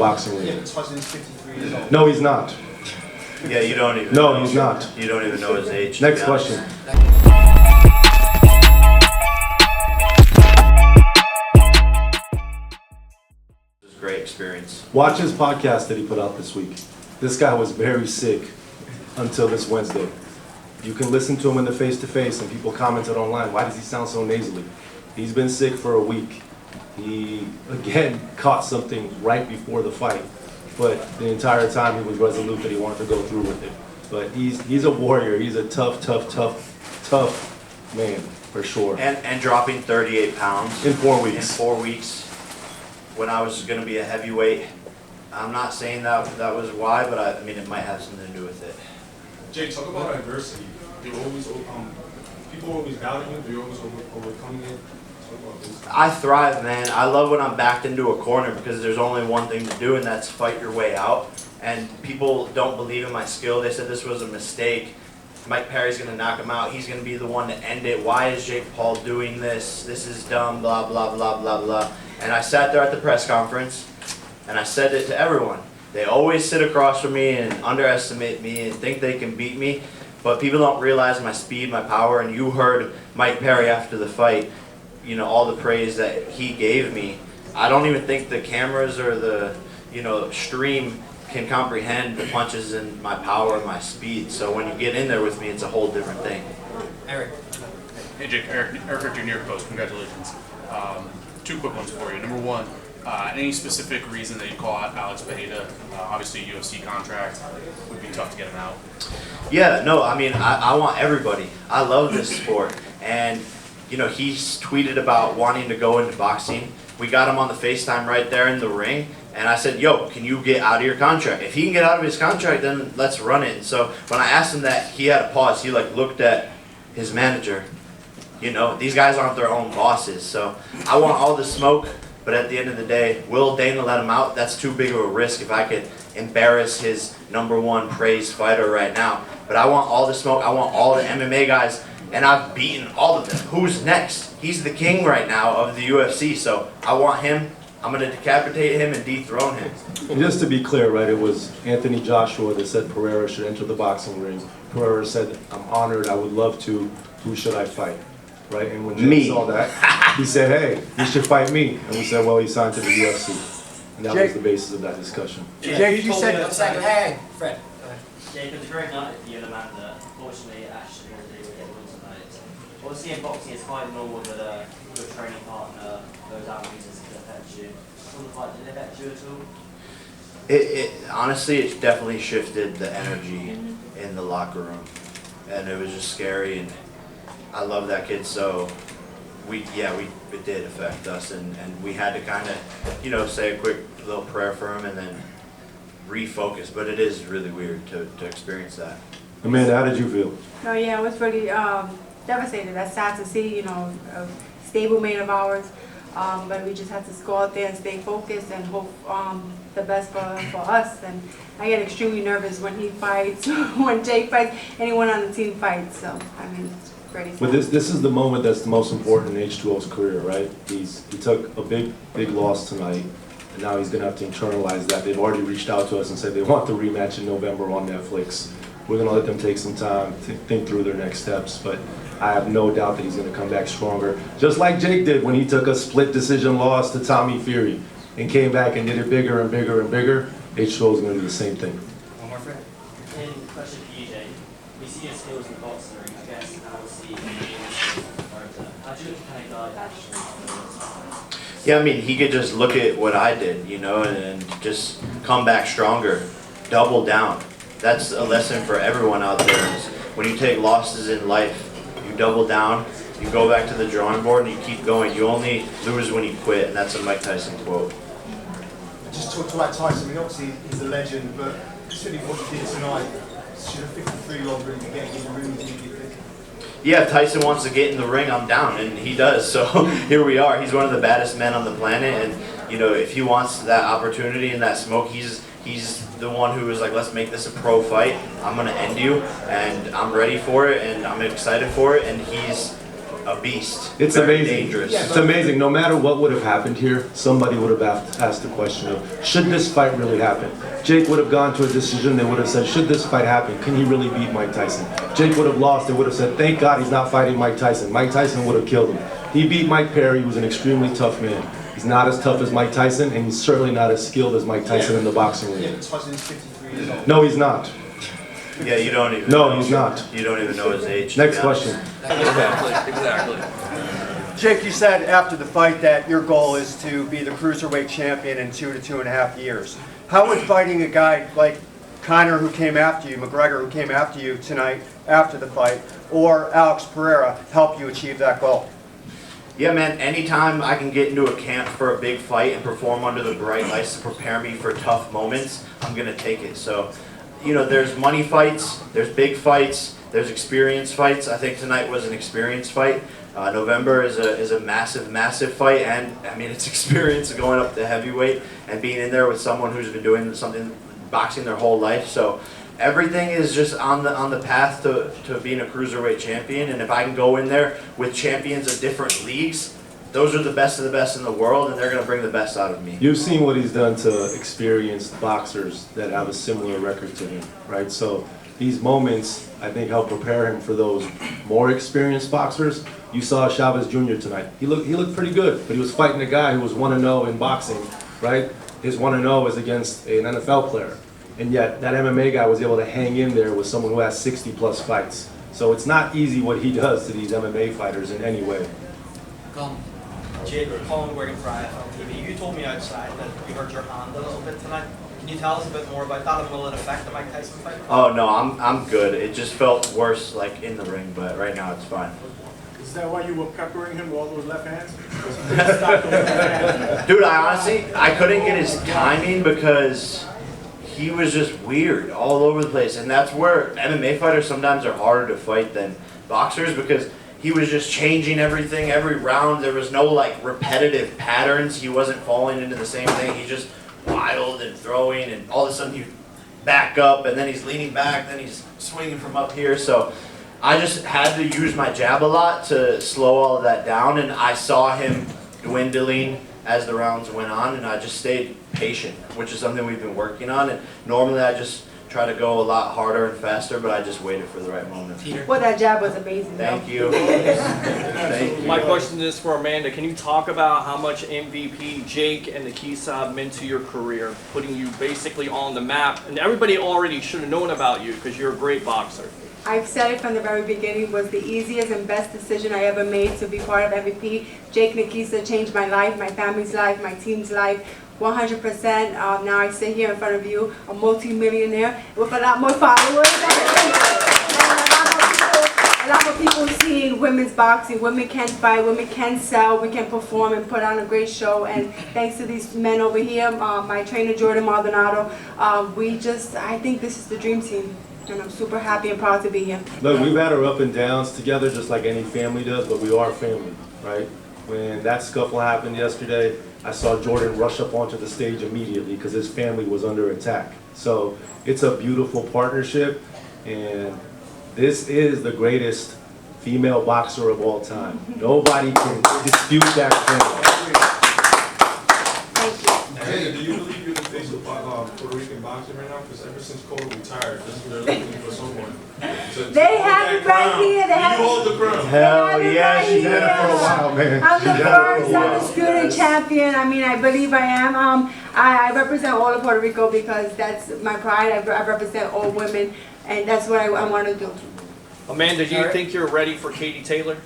boxing Yeah, ring. but Tyson's 53 years old. No, he's not. Yeah, you don't even No, know. he's not. You don't even know his age. to Next be honest. question. It was a great experience. Watch his podcast that he put out this week. This guy was very sick until this Wednesday. You can listen to him in the face-to-face, and people commented online, why does he sound so nasally? He's been sick for a week. He, again, caught something right before the fight, but the entire time he was resolute that he wanted to go through with it. But he's a warrior. He's a tough man, for sure. And dropping 38 pounds. In 4 In weeks. 4 weeks, when I was going to be a heavyweight. I'm not saying that was why, but I mean, it might have something to do with it. Jay, talk about adversity. You always, people always doubting you. You're always overcoming it. Talk about this. I thrive, man. I love when I'm backed into a corner because there's only one thing to do, and that's fight your way out. And people don't believe in my skill. They said this was a mistake. Mike Perry's going to knock him out. He's going to be the one to end it. Why is Jake Paul doing this? This is dumb, blah, blah, blah, blah, blah. And I sat there at the press conference, and I said it to everyone. They always sit across from me and underestimate me and think they can beat me. But people don't realize my speed, my power. And you heard Mike Perry after the fight, you know, all the praise that he gave me. I don't even think the cameras or the, stream can comprehend the punches and my power and my speed. So when you get in there with me, it's a whole different thing. Eric. Hey Jake, Eric Jr. Post, congratulations. 2 quick ones for you. Number one, any specific reason that you call out Alex Pereira? Obviously a UFC contract, would be tough to get him out. Yeah, no, I mean, I want everybody. I love this sport. And, he's tweeted about wanting to go into boxing. We got him on the FaceTime right there in the ring. And I said, yo, can you get out of your contract? If he can get out of his contract, then let's run it. And so when I asked him that, he had a pause. He looked at his manager. These guys aren't their own bosses. So I want all the smoke. But at the end of the day, will Dana let him out? That's too big of a risk if I could embarrass his #1 praised fighter right now. But I want all the smoke. I want all the MMA guys. And I've beaten all of them. Who's next? He's the king right now of the UFC. So I want him. I'm going to decapitate him and dethrone him. And just to be clear, right, it was Anthony Joshua that said Pereira should enter the boxing ring. Pereira said, I'm honored, I would love to, who should I fight? Right, and when Jake saw that, he said, hey, you should fight me. And we said, well, he signed to the UFC. And that was the basis of that discussion. Jake, you said, hey, Fred. Go ahead. Jake, it was a great night for you and Amanda. Unfortunately, Ashton and they would get the win tonight. Obviously, in boxing, it's quite normal that your training partner goes out and uses it to affect you. Did it affect you at all? Honestly, it definitely shifted the energy in the locker room. And it was just scary. And I love that kid, so it did affect us, and we had to kind of, say a quick little prayer for him and then refocus. But it is really weird to experience that. Amanda, how did you feel? No, yeah, it was really devastated. That's sad to see, a stable mate of ours. But we just have to go out there and stay focused and hope the best for us. And I get extremely nervous when he fights, when Jake fights, anyone on the team fights. So, I mean, it's pretty sad. But this is the moment that's the most important in H2O's career, right? He took a big loss tonight, and now he's going to have to internalize that. They've already reached out to us and said they want the rematch in November on Netflix. We're going to let them take some time to think through their next steps, but I have no doubt that he's going to come back stronger, just like Jake did when he took a split decision loss to Tommy Fury and came back and did it bigger and bigger and bigger. H2O is going to do the same thing. One more, Fred. And question for you, Jake. We see your skills in the boxing ring, I guess, and now we'll see how do you kind of guide Ashton? Yeah, I mean, he could just look at what I did, and just come back stronger, double down. That's a lesson for everyone out there. Is when you take losses in life, you double down, you go back to the drawing board, and you keep going. You only lose when you quit, and that's a Mike Tyson quote. Just talk about Tyson. I mean, obviously he's a legend, but considering what he did tonight, should a 53-year-old really be getting in the room? Do you think? Yeah, if Tyson wants to get in the ring, I'm down, and he does. So here we are. He's one of the baddest men on the planet, and if he wants that opportunity and that smoke, he's the one who was like, let's make this a pro fight. I'm gonna end you, and I'm ready for it, and I'm excited for it. And he's a beast. It's very amazing. dangerous. It's amazing. No matter what would have happened here, somebody would have asked the question of, should this fight really happen? Jake would have gone to a decision. They would have said, should this fight happen? Can he really beat Mike Tyson? Jake would have lost. They would have said, thank God he's not fighting Mike Tyson. Mike Tyson would have killed him. He beat Mike Perry, who was an extremely tough man. He's not as tough as Mike Tyson, and he's certainly not as skilled as Mike Tyson in the boxing Yeah, ring. Tyson's 53 years old. No, he's not. Yeah, you don't even. No, know. he's not. You don't even know his age. to Next be honest. question. Exactly. Jake, you said after the fight that your goal is to be the cruiserweight champion in 2 to 2.5 years. How would fighting a guy like Conor, who came after you, McGregor, who came after you tonight after the fight, or Alex Pereira help you achieve that goal? Yeah, man, anytime I can get into a camp for a big fight and perform under the bright lights to prepare me for tough moments, I'm going to take it. So, you know, there's money fights, there's big fights, there's experience fights. I think tonight was an experience fight. November is a massive, massive fight, and I mean, it's experience going up to heavyweight and being in there with someone who's been doing something, boxing their whole life. So everything is just on the path to being a cruiserweight champion, and if I can go in there with champions of different leagues, those are the best of the best in the world, and they're going to bring the best out of me. You've seen what he's done to experienced boxers that have a similar record to him, right? So these moments, I think, help prepare him for those more experienced boxers. You saw Chavez Jr. tonight. He looked pretty good, but he was fighting a guy who was 1-0 in boxing, right? His 1-0 is against an NFL player. And yet, that MMA guy was able to hang in there with someone who has 60-plus fights. So it's not easy what he does to these MMA fighters in any way. Jake, Colin working for IFL TV. You told me outside that you hurt your hand a little bit tonight. Can you tell us a bit more about that, and will it affect the Mike Tyson fight? Oh no, I'm good. It just felt worse like in the ring, but right now it's fine. Is that why you were peppering him with all those left hands? Dude, I couldn't get his timing because he was just weird all over the place, and that's where MMA fighters sometimes are harder to fight than boxers, because he was just changing everything every round. There was no like repetitive patterns. He wasn't falling into the same thing. He just wild and throwing, and all of a sudden he back up, and then he's leaning back, then he's swinging from up here. So I just had to use my jab a lot to slow all of that down, and I saw him dwindling as the rounds went on, and I just stayed patient, which is something we've been working on. And normally I just try to go a lot harder and faster, but I just waited for the right moment. Well, that jab was amazing. Thank you. Thank you. My question is for Amanda. Can you talk about how much MVP Jake and the Keysab meant to your career, putting you basically on the map? And everybody already should have known about you because you're a great boxer. I've said it from the very beginning, was the easiest and best decision I ever made to be part of MVP. Jake Nikisa changed my life, my family's life, my team's life, 100%. Now I sit here in front of you, a multi-millionaire with a lot more followers. A lot of people seeing women's boxing. Women can fight, women can sell, we can perform and put on a great show. And thanks to these men over here, my trainer Jordan Maldonado, I think this is the dream team. And I'm super happy and proud to be here. Look, we've had our up and downs together just like any family does, but we are family, right? When that scuffle happened yesterday, I saw Jordan rush up onto the stage immediately because his family was under attack. So it's a beautiful partnership, and this is the greatest female boxer of all time. Nobody can dispute that claim. Thank you. Hey, do you believe you're the face of Puerto Rican boxing right now? Because ever since Cole retired, they're looking for someone. They have it right here. They have You hold the crown. Hell yeah, right she's had it for a here. while, man. I'm the She's had it for first a while. undisputed champion. I mean, I believe I am. I represent all of Puerto Rico because that's my pride. I represent all women, and that's what I want to do. Amanda, do you think you're ready for Katie Taylor?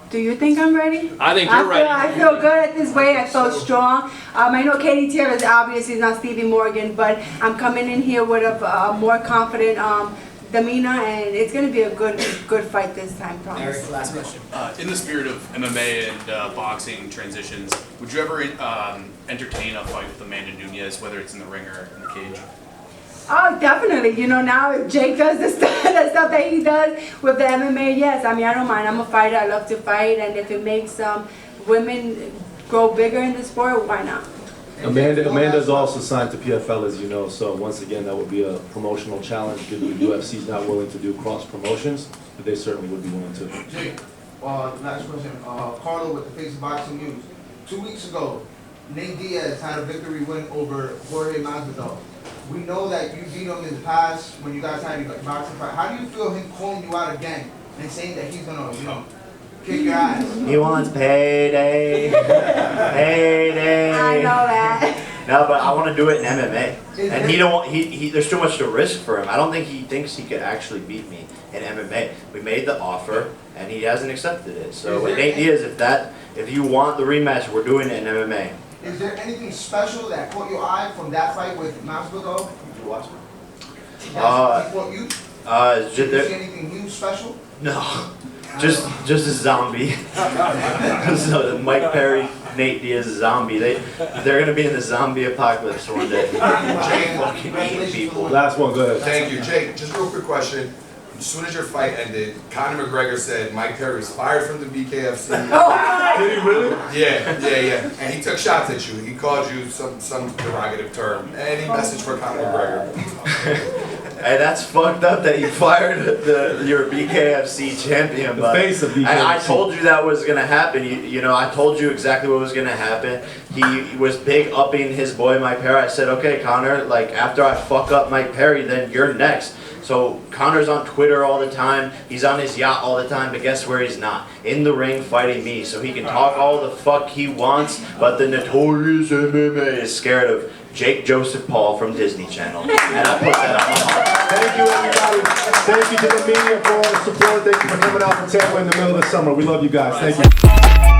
Do you think I'm ready? I think you're ready. I feel good at this weight. I feel strong. I know Katie Taylor is obviously not Stevie Morgan, but I'm coming in here with a more confident demeanor, and it's going to be a good fight this time, promise. Last question. In the spirit of MMA and boxing transitions, would you ever entertain a fight with Amanda Nunes, whether it's in the ring or in the cage? Oh, definitely. You know, now if Jake does the stuff that he does with the MMA, yes. I mean, I don't mind. I'm a fighter. I love to fight. And if it makes women grow bigger in the sport, why not? Amanda's also signed to PFL, as you know, so once again, that would be a promotional challenge, given the UFC's not willing to do cross promotions, but they certainly would be willing to. Last question. Carlo with the Face of Boxing News. 2 weeks ago, Nate Diaz had a victory win over Jorge Masvidal. We know that you beat him in the past when you guys had your boxing fight. How do you feel him calling you out again and saying that he's gonna, kick your ass? He wants payday. Payday. I know that. No, but I want to do it in MMA. And he don't want, he there's too much to risk for him. I don't think he thinks he could actually beat me in MMA. We made the offer and he hasn't accepted it. So with Nate Diaz, if you want the rematch, we're doing it in MMA. Is there anything special that caught your eye from that fight with Masvidal? Did you watch it? He fought you? Did you see anything new special? No. Just a zombie. So Mike Perry, Nate Diaz, zombie. They're gonna be in the zombie apocalypse one day. Fucking eating people. Last one, go ahead. Thank you, Jake. Just a real quick question. As soon as your fight ended, Conor McGregor said Mike Perry was fired from the BKFC. Did he really? Yeah. And he took shots at you. He called you some derogative term. Any message for Conor McGregor? Hey, that's fucked up that you fired your BKFC champion. The But face of BKFC. I told you that was gonna happen. You know, I told you exactly what was gonna happen. He was big upping his boy Mike Perry. I said, okay, Conor, like after I fuck up Mike Perry, then you're next. So Conor's on Twitter all the time. He's on his yacht all the time. But guess where he's not? In the ring fighting me. So he can talk all the fuck he wants. But the notorious MMA is scared of Jake Joseph Paul from Disney Channel. And I put that on my heart. Thank you, everybody. Thank you to the media for all the support. Thank you for coming out from Tampa in the middle of the summer. We love you guys. Thank you.